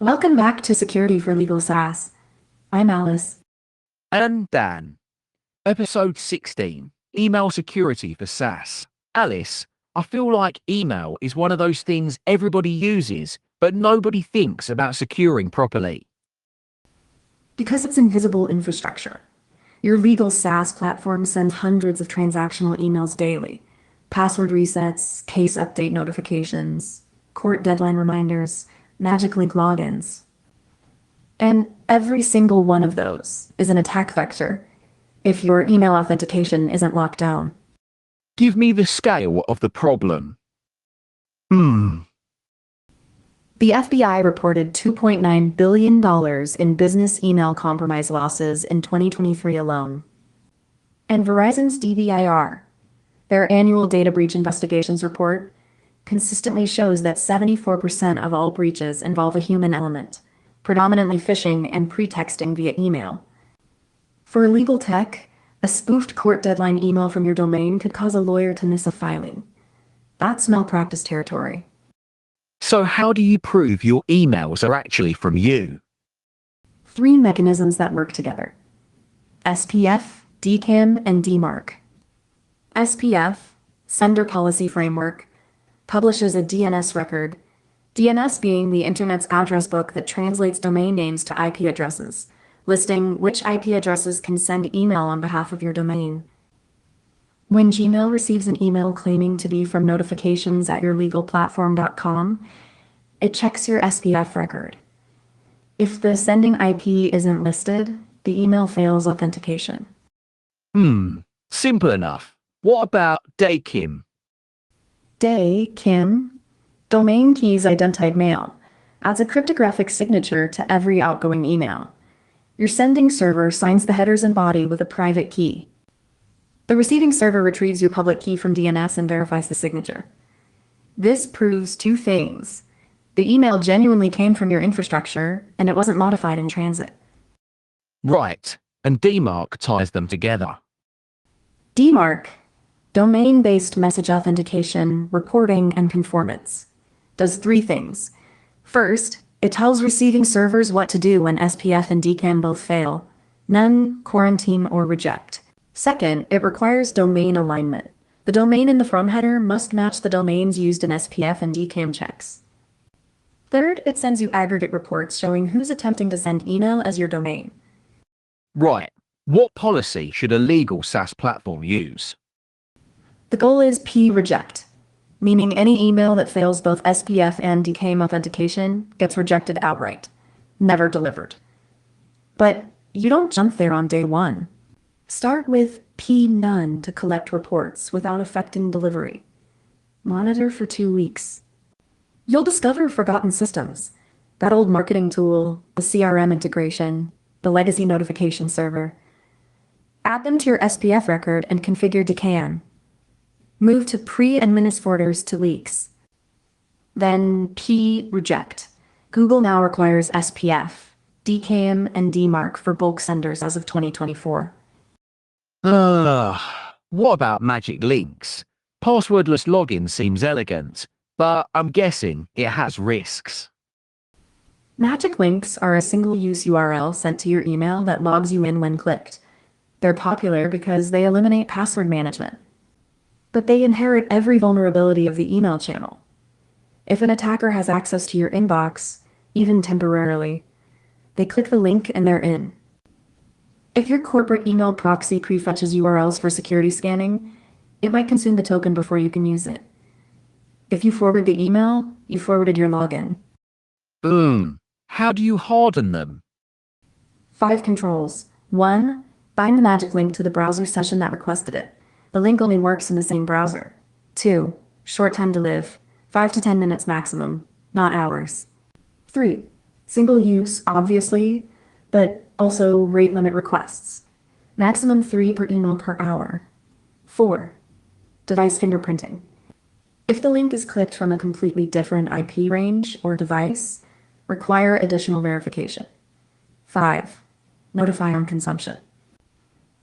Welcome back to Security for Legal SaaS. I'm Alice. And Dan. Episode 16, Email Security for SaaS. Alice, I feel like email is one of those things everybody uses, but nobody thinks about securing properly. Because it's invisible infrastructure, your legal SaaS platform sends hundreds of transactional emails daily. Password resets, case update notifications, court deadline reminders, magic link logins. And every single one of those is an attack vector if your email authentication isn't locked down. Give me the scale of the problem. The FBI reported $2.9 billion in business email compromise losses in 2023 alone. And Verizon's DVIR, their annual data breach investigations report, consistently shows that 74% of all breaches involve a human element, predominantly phishing and pretexting via email. For legal tech, a spoofed court deadline email from your domain could cause a lawyer to miss a filing. That's malpractice territory. So how do you prove your emails are actually from you? 3 mechanisms that work together: SPF, DKIM, and DMARC. SPF, Sender Policy Framework, publishes a DNS record, DNS being the Internet's address book that translates domain names to IP addresses, listing which IP addresses can send email on behalf of your domain. When Gmail receives an email claiming to be from notifications@yourlegalplatform.com, it checks your SPF record. If the sending IP isn't listed, the email fails authentication. Simple enough. What about DKIM? DKIM, Domain Keys Identified Mail, adds a cryptographic signature to every outgoing email. Your sending server signs the headers and body with a private key. The receiving server retrieves your public key from DNS and verifies the signature. This proves 2 things. The email genuinely came from your infrastructure, and it wasn't modified in transit. Right, and DMARC ties them together. DMARC, Domain-Based Message Authentication, Reporting, and Conformance, does 3 things. First, it tells receiving servers what to do when SPF and DKIM both fail: none, quarantine, or reject. Second, it requires domain alignment. The domain in the from header must match the domains used in SPF and DKIM checks. Third, it sends you aggregate reports showing who's attempting to send email as your domain. Right. What policy should a legal SaaS platform use? The goal is P-reject, meaning any email that fails both SPF and DKIM authentication gets rejected outright, never delivered. But you don't jump there on day 1. Start with P-none to collect reports without affecting delivery. Monitor for 2 weeks. You'll discover forgotten systems, that old marketing tool, the CRM integration, the legacy notification server. Add them to your SPF record and configure DKIM. Move to pre-administrators to leaks. Then P-reject. Google now requires SPF, DKIM, and DMARC for bulk senders as of 2024. What about magic links? Passwordless login seems elegant, but I'm guessing it has risks. Magic links are a single-use URL sent to your email that logs you in when clicked. They're popular because they eliminate password management. But they inherit every vulnerability of the email channel. If an attacker has access to your inbox, even temporarily, they click the link and they're in. If your corporate email proxy prefetches URLs for security scanning, it might consume the token before you can use it. If you forward the email, you forwarded your login. How do you harden them? 5 controls. 1. Bind the magic link to the browser session that requested it. The link only works in the same browser. 2. Short time to live. 5 to 10 minutes maximum, not hours. 3. Single use, obviously, but also rate limit requests. Maximum 3 per email per hour. 4. Device fingerprinting. If the link is clicked from a completely different IP range or device, require additional verification. 5. Notify on consumption.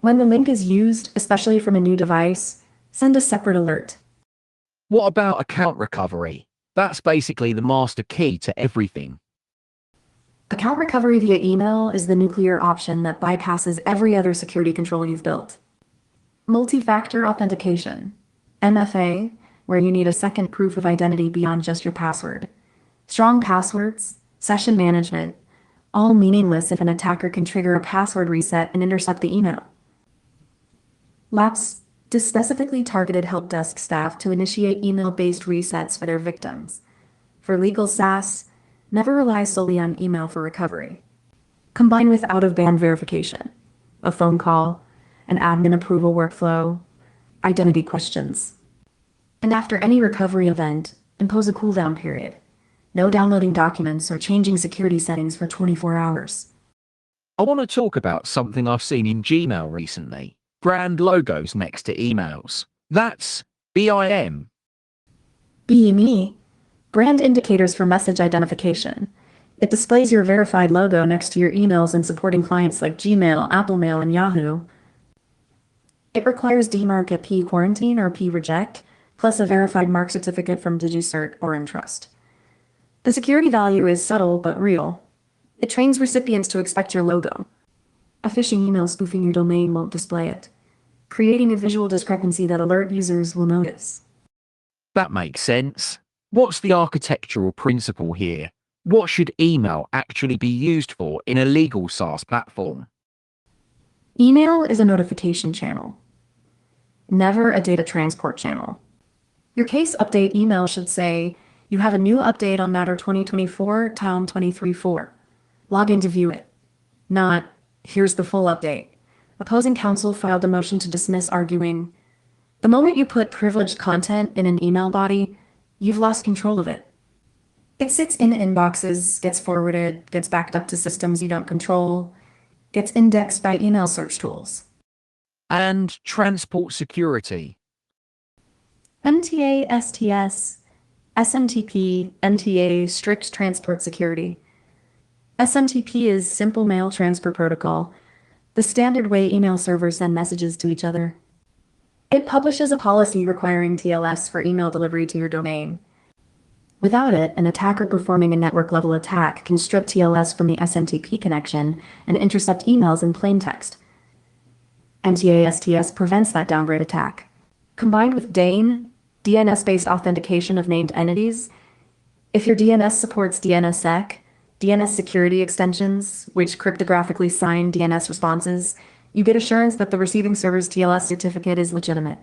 When the link is used, especially from a new device, send a separate alert. What about account recovery? That's basically the master key to everything. Account recovery via email is the nuclear option that bypasses every other security control you've built. Multi-factor authentication, MFA, where you need a second proof of identity beyond just your password. Strong passwords, session management, all meaningless if an attacker can trigger a password reset and intercept the email. Lapse to specifically targeted help desk staff to initiate email-based resets for their victims. For legal SaaS, never rely solely on email for recovery. Combine with out-of-band verification, a phone call, an admin approval workflow, identity questions. And after any recovery event, impose a cooldown period. No downloading documents or changing security settings for 24 hours. I want to talk about something I've seen in Gmail recently. Brand logos next to emails. That's BIM. BME, brand indicators for message identification. It displays your verified logo next to your emails and supporting clients like Gmail, Apple Mail, and Yahoo. It requires DMARC at P quarantine or P reject, plus a verified mark certificate from DigiCert or Entrust. The security value is subtle but real. It trains recipients to expect your logo. A phishing email spoofing your domain won't display it, creating a visual discrepancy that alert users will notice. That makes sense. What's the architectural principle here? What should email actually be used for in a legal SaaS platform? Email is a notification channel, never a data transport channel. Your case update email should say, "You have a new update on matter 2024, town 234. Log in to view it." Not, "Here's the full update." Opposing counsel filed a motion to dismiss, arguing, the moment you put privileged content in an email body, you've lost control of it. It sits in inboxes, gets forwarded, gets backed up to systems you don't control, gets indexed by email search tools. And transport security. MTA, STS, SMTP, NTA, strict transport security. SMTP is Simple Mail Transfer Protocol, the standard way email servers send messages to each other. It publishes a policy requiring TLS for email delivery to your domain. Without it, an attacker performing a network-level attack can strip TLS from the SMTP connection and intercept emails in plain text. MTA-STS prevents that downgrade attack. Combined with DANE, DNS-based authentication of named entities, if your DNS supports DNSSEC, DNS security extensions, which cryptographically sign DNS responses, you get assurance that the receiving server's TLS certificate is legitimate.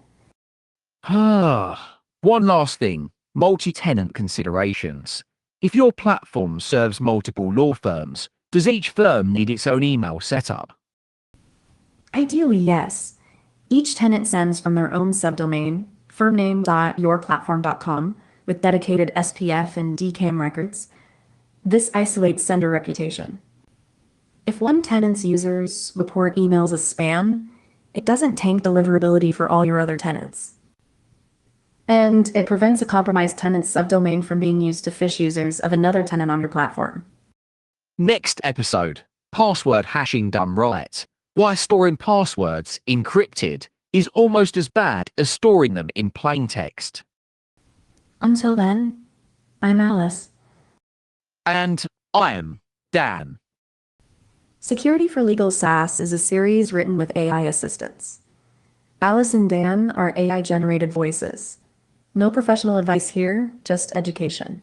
One last thing, multi-tenant considerations. If your platform serves multiple law firms, does each firm need its own email setup? Ideally, yes. Each tenant sends from their own subdomain, firmname.yourplatform.com, with dedicated SPF and DKIM records. This isolates sender reputation. If one tenant's users report emails as spam, it doesn't tank deliverability for all your other tenants. And it prevents a compromised tenant's subdomain from being used to phish users of another tenant on your platform. Next episode, password hashing done right. Why storing passwords encrypted is almost as bad as storing them in plain text. Until then, I'm Alice. And I am Dan. Security for Legal SaaS is a series written with AI assistants. Alice and Dan are AI-generated voices. No professional advice here, just education.